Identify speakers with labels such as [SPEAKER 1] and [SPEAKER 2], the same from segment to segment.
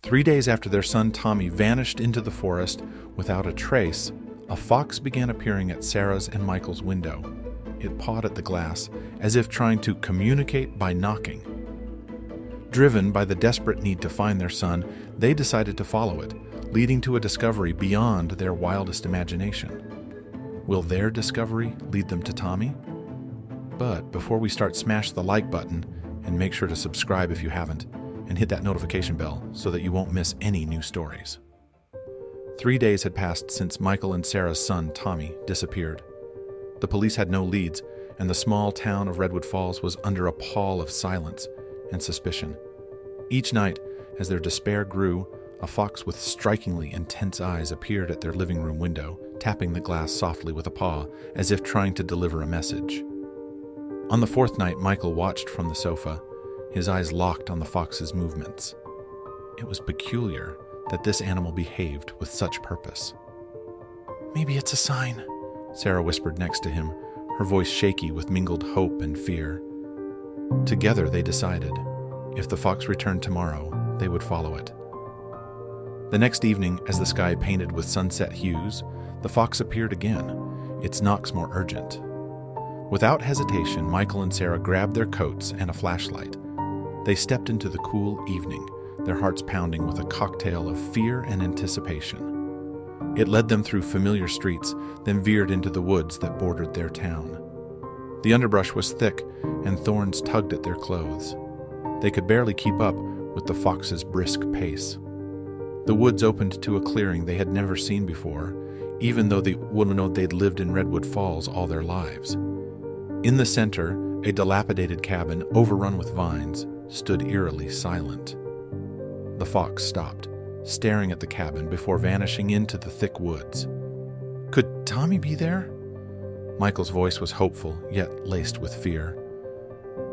[SPEAKER 1] 3 days after their son Tommy vanished into the forest without a trace, a fox began appearing at Sarah's and Michael's window. It pawed at the glass, as if trying to communicate by knocking. Driven by the desperate need to find their son, they decided to follow it, leading to a discovery beyond their wildest imagination. Will their discovery lead them to Tommy? But before we start, smash the like button and make sure to subscribe if you haven't, and hit that notification bell so that you won't miss any new stories. 3 days had passed since Michael and Sarah's son, Tommy, disappeared. The police had no leads, and the small town of Redwood Falls was under a pall of silence and suspicion. Each night, as their despair grew, a fox with strikingly intense eyes appeared at their living room window, tapping the glass softly with a paw, as if trying to deliver a message. On the fourth night, Michael watched from the sofa, his eyes locked on the fox's movements. It was peculiar that this animal behaved with such purpose. "Maybe it's a sign," Sarah whispered next to him, her voice shaky with mingled hope and fear. Together they decided, if the fox returned tomorrow, they would follow it. The next evening, as the sky painted with sunset hues, the fox appeared again, its knocks more urgent. Without hesitation, Michael and Sarah grabbed their coats and a flashlight. They stepped into the cool evening, their hearts pounding with a cocktail of fear and anticipation. It led them through familiar streets, then veered into the woods that bordered their town. The underbrush was thick, and thorns tugged at their clothes. They could barely keep up with the fox's brisk pace. The woods opened to a clearing they had never seen before, even though they wouldn't know they'd lived in Redwood Falls all their lives. In the center, a dilapidated cabin, overrun with vines, stood eerily silent. The fox stopped, staring at the cabin before vanishing into the thick woods. Could Tommy be there? Michael's voice was hopeful, yet laced with fear.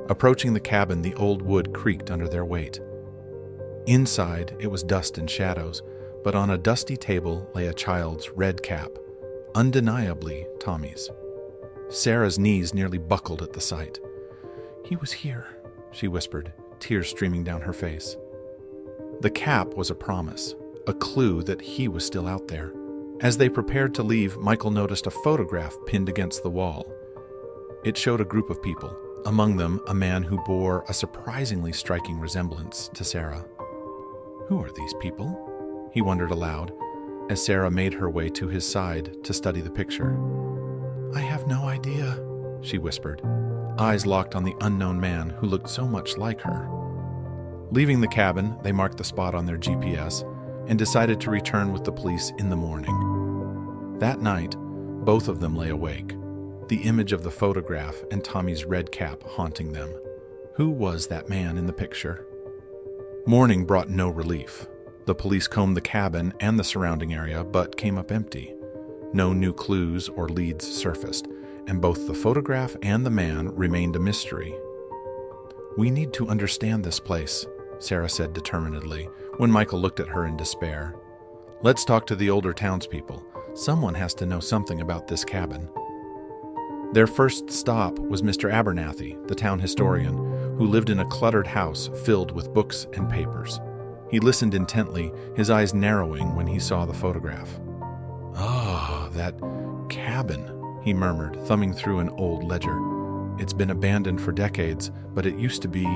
[SPEAKER 1] Approaching the cabin, the old wood creaked under their weight. Inside, it was dust and shadows, but on a dusty table lay a child's red cap, undeniably Tommy's. Sarah's knees nearly buckled at the sight. "He was here," she whispered, tears streaming down her face. The cap was a promise, a clue that he was still out there. As they prepared to leave, Michael noticed a photograph pinned against the wall. It showed a group of people, among them a man who bore a surprisingly striking resemblance to Sarah. "Who are these people?" he wondered aloud, as Sarah made her way to his side to study the picture. "I have no idea," she whispered, eyes locked on the unknown man who looked so much like her. Leaving the cabin, they marked the spot on their GPS and decided to return with the police in the morning. That night, both of them lay awake, the image of the photograph and Tommy's red cap haunting them. Who was that man in the picture? Morning brought no relief. The police combed the cabin and the surrounding area, but came up empty. No new clues or leads surfaced, and both the photograph and the man remained a mystery. "We need to understand this place," Sarah said determinedly, when Michael looked at her in despair. "Let's talk to the older townspeople. Someone has to know something about this cabin." Their first stop was Mr. Abernathy, the town historian, who lived in a cluttered house filled with books and papers. He listened intently, his eyes narrowing when he saw the photograph. "Ah, that cabin," he murmured, thumbing through an old ledger. "It's been abandoned for decades, but it used to be..."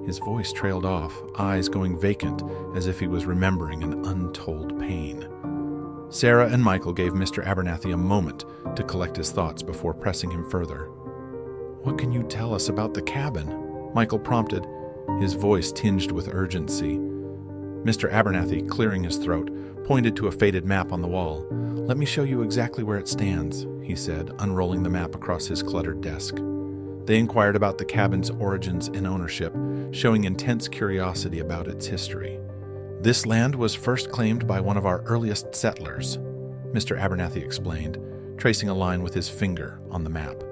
[SPEAKER 1] His voice trailed off, eyes going vacant as if he was remembering an untold pain. Sarah and Michael gave Mr. Abernathy a moment to collect his thoughts before pressing him further. "What can you tell us about the cabin?" Michael prompted, his voice tinged with urgency. Mr. Abernathy, clearing his throat, pointed to a faded map on the wall. "Let me show you exactly where it stands," he said, unrolling the map across his cluttered desk. They inquired about the cabin's origins and ownership, showing intense curiosity about its history. "This land was first claimed by one of our earliest settlers," Mr. Abernathy explained, tracing a line with his finger on the map.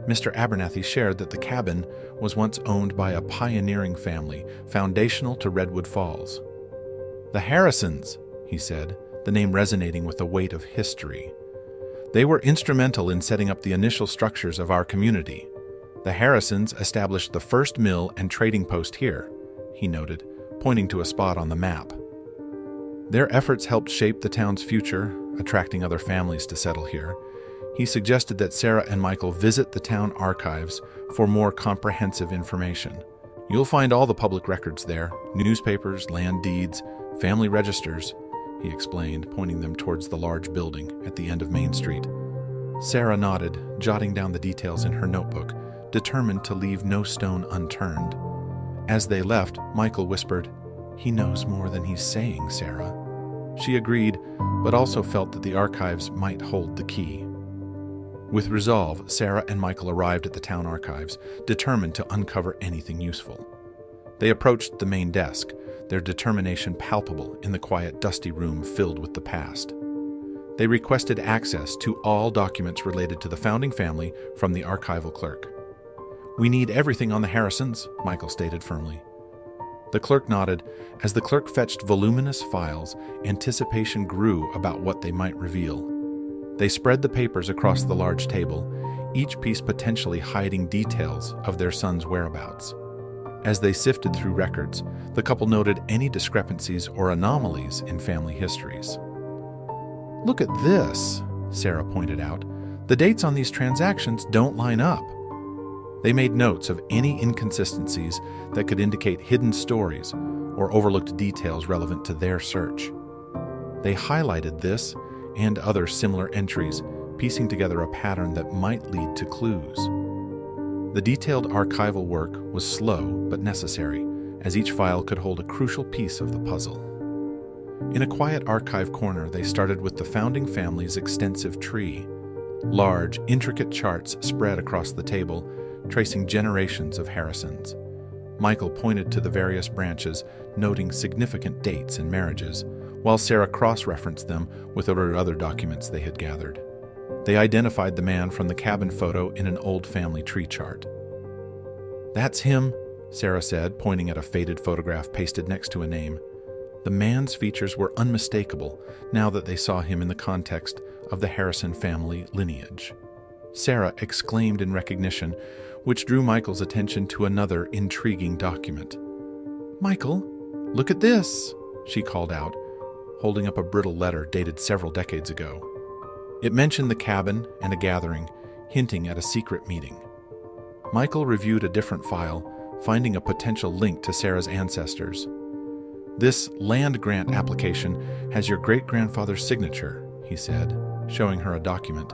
[SPEAKER 1] Mr. Abernathy shared that the cabin was once owned by a pioneering family foundational to Redwood Falls. "The Harrisons," he said, the name resonating with the weight of history. "They were instrumental in setting up the initial structures of our community. The Harrisons established the first mill and trading post here," he noted, pointing to a spot on the map. Their efforts helped shape the town's future, attracting other families to settle here. He suggested that Sarah and Michael visit the town archives for more comprehensive information. You'll find all the public records there, newspapers, land deeds, family registers, he explained, pointing them towards the large building at the end of Main Street. Sarah nodded, jotting down the details in her notebook, determined to leave no stone unturned. As they left, Michael whispered, "He knows more than he's saying, Sarah." She agreed, but also felt that the archives might hold the key. With resolve, Sarah and Michael arrived at the town archives, determined to uncover anything useful. They approached the main desk, their determination palpable in the quiet, dusty room filled with the past. They requested access to all documents related to the founding family from the archival clerk. "We need everything on the Harrisons," Michael stated firmly. The clerk nodded. As the clerk fetched voluminous files, anticipation grew about what they might reveal. They spread the papers across the large table, each piece potentially hiding details of their son's whereabouts. As they sifted through records, the couple noted any discrepancies or anomalies in family histories. "Look at this," Sarah pointed out. "The dates on these transactions don't line up." They made notes of any inconsistencies that could indicate hidden stories or overlooked details relevant to their search. They highlighted this and other similar entries, piecing together a pattern that might lead to clues. The detailed archival work was slow but necessary, as each file could hold a crucial piece of the puzzle. In a quiet archive corner, they started with the founding family's extensive tree. Large, intricate charts spread across the table, tracing generations of Harrisons. Michael pointed to the various branches, noting significant dates and marriages, while Sarah cross-referenced them with other documents they had gathered. They identified the man from the cabin photo in an old family tree chart. "That's him," Sarah said, pointing at a faded photograph pasted next to a name. The man's features were unmistakable now that they saw him in the context of the Harrison family lineage. Sarah exclaimed in recognition, which drew Michael's attention to another intriguing document. "Michael, look at this," she called out, holding up a brittle letter dated several decades ago. It mentioned the cabin and a gathering, hinting at a secret meeting. Michael reviewed a different file, finding a potential link to Sarah's ancestors. "This land grant application has your great-grandfather's signature," he said, showing her a document.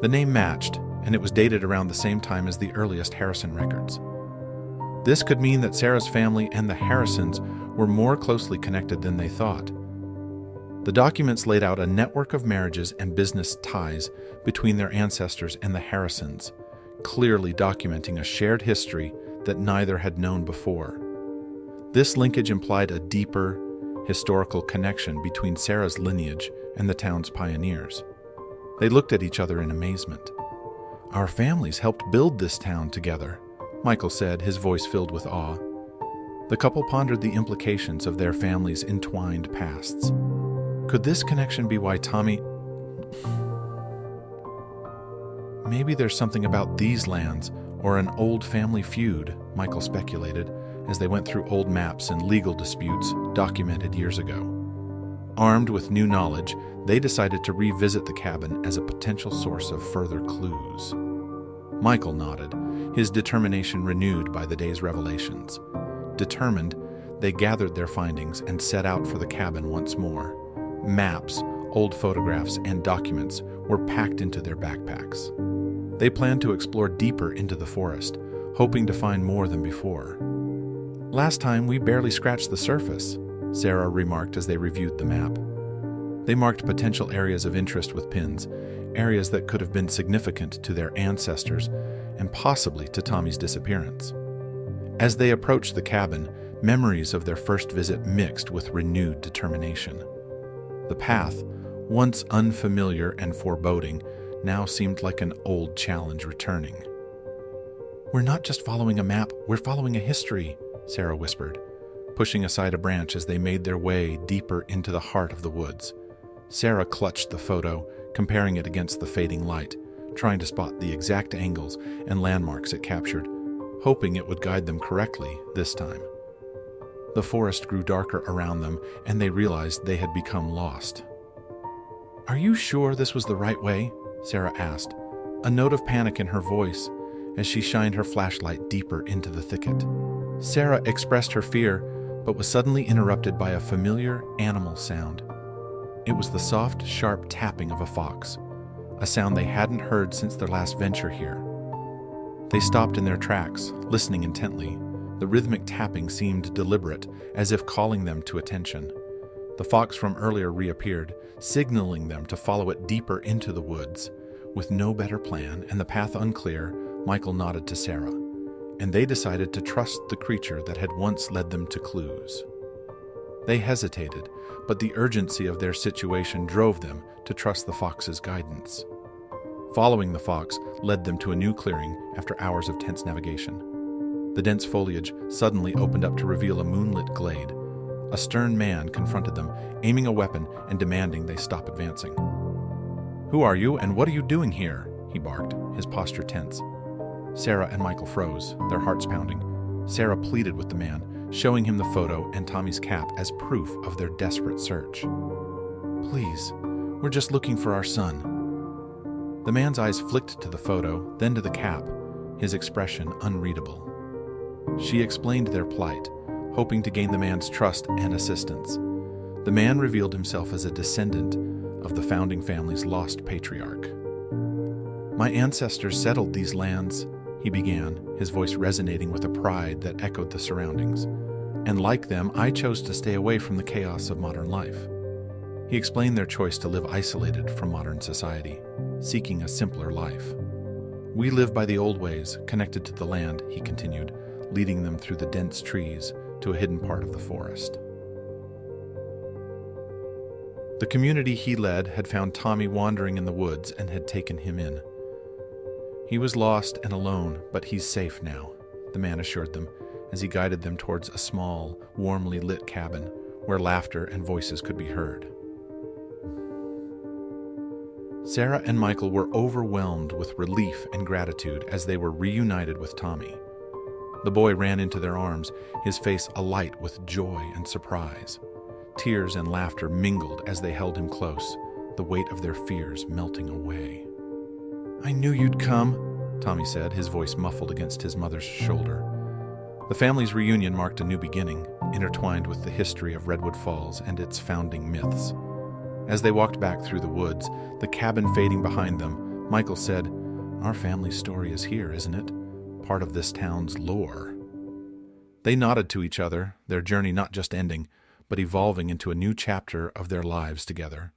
[SPEAKER 1] The name matched, and it was dated around the same time as the earliest Harrison records. This could mean that Sarah's family and the Harrisons were more closely connected than they thought. The documents laid out a network of marriages and business ties between their ancestors and the Harrisons, clearly documenting a shared history that neither had known before. This linkage implied a deeper, historical connection between Sarah's lineage and the town's pioneers. They looked at each other in amazement. "Our families helped build this town together," Michael said, his voice filled with awe. The couple pondered the implications of their families' entwined pasts. Could this connection be why Tommy... Maybe there's something about these lands, or an old family feud, Michael speculated, as they went through old maps and legal disputes documented years ago. Armed with new knowledge, they decided to revisit the cabin as a potential source of further clues. Michael nodded, his determination renewed by the day's revelations. Determined, they gathered their findings and set out for the cabin once more. Maps, old photographs, and documents were packed into their backpacks. They planned to explore deeper into the forest, hoping to find more than before. "Last time, we barely scratched the surface," Sarah remarked as they reviewed the map. They marked potential areas of interest with pins, areas that could have been significant to their ancestors and possibly to Tommy's disappearance. As they approached the cabin, memories of their first visit mixed with renewed determination. The path, once unfamiliar and foreboding, now seemed like an old challenge returning. "We're not just following a map, we're following a history," Sarah whispered, pushing aside a branch as they made their way deeper into the heart of the woods. Sarah clutched the photo, comparing it against the fading light, trying to spot the exact angles and landmarks it captured, hoping it would guide them correctly this time. The forest grew darker around them, and they realized they had become lost. "Are you sure this was the right way?" Sarah asked, a note of panic in her voice as she shined her flashlight deeper into the thicket. Sarah expressed her fear, but was suddenly interrupted by a familiar animal sound. It was the soft, sharp tapping of a fox, a sound they hadn't heard since their last venture here. They stopped in their tracks, listening intently. The rhythmic tapping seemed deliberate, as if calling them to attention. The fox from earlier reappeared, signaling them to follow it deeper into the woods. With no better plan and the path unclear, Michael nodded to Sarah, and they decided to trust the creature that had once led them to clues. They hesitated, but the urgency of their situation drove them to trust the fox's guidance. Following the fox led them to a new clearing after hours of tense navigation. The dense foliage suddenly opened up to reveal a moonlit glade. A stern man confronted them, aiming a weapon and demanding they stop advancing. "Who are you, and what are you doing here?" he barked, his posture tense. Sarah and Michael froze, their hearts pounding. Sarah pleaded with the man, showing him the photo and Tommy's cap as proof of their desperate search. "Please, we're just looking for our son." The man's eyes flicked to the photo, then to the cap, his expression unreadable. She explained their plight, hoping to gain the man's trust and assistance. The man revealed himself as a descendant of the founding family's lost patriarch. "My ancestors settled these lands," he began, his voice resonating with a pride that echoed the surroundings. "And like them, I chose to stay away from the chaos of modern life." He explained their choice to live isolated from modern society, seeking a simpler life. "We live by the old ways, connected to the land," he continued, leading them through the dense trees to a hidden part of the forest. The community he led had found Tommy wandering in the woods and had taken him in. "He was lost and alone, but he's safe now," the man assured them as he guided them towards a small, warmly lit cabin where laughter and voices could be heard. Sarah and Michael were overwhelmed with relief and gratitude as they were reunited with Tommy. The boy ran into their arms, his face alight with joy and surprise. Tears and laughter mingled as they held him close, the weight of their fears melting away. "I knew you'd come," Tommy said, his voice muffled against his mother's shoulder. The family's reunion marked a new beginning, intertwined with the history of Redwood Falls and its founding myths. As they walked back through the woods, the cabin fading behind them, Michael said, "Our family's story is here, isn't it? Part of this town's lore." They nodded to each other, their journey not just ending, but evolving into a new chapter of their lives together.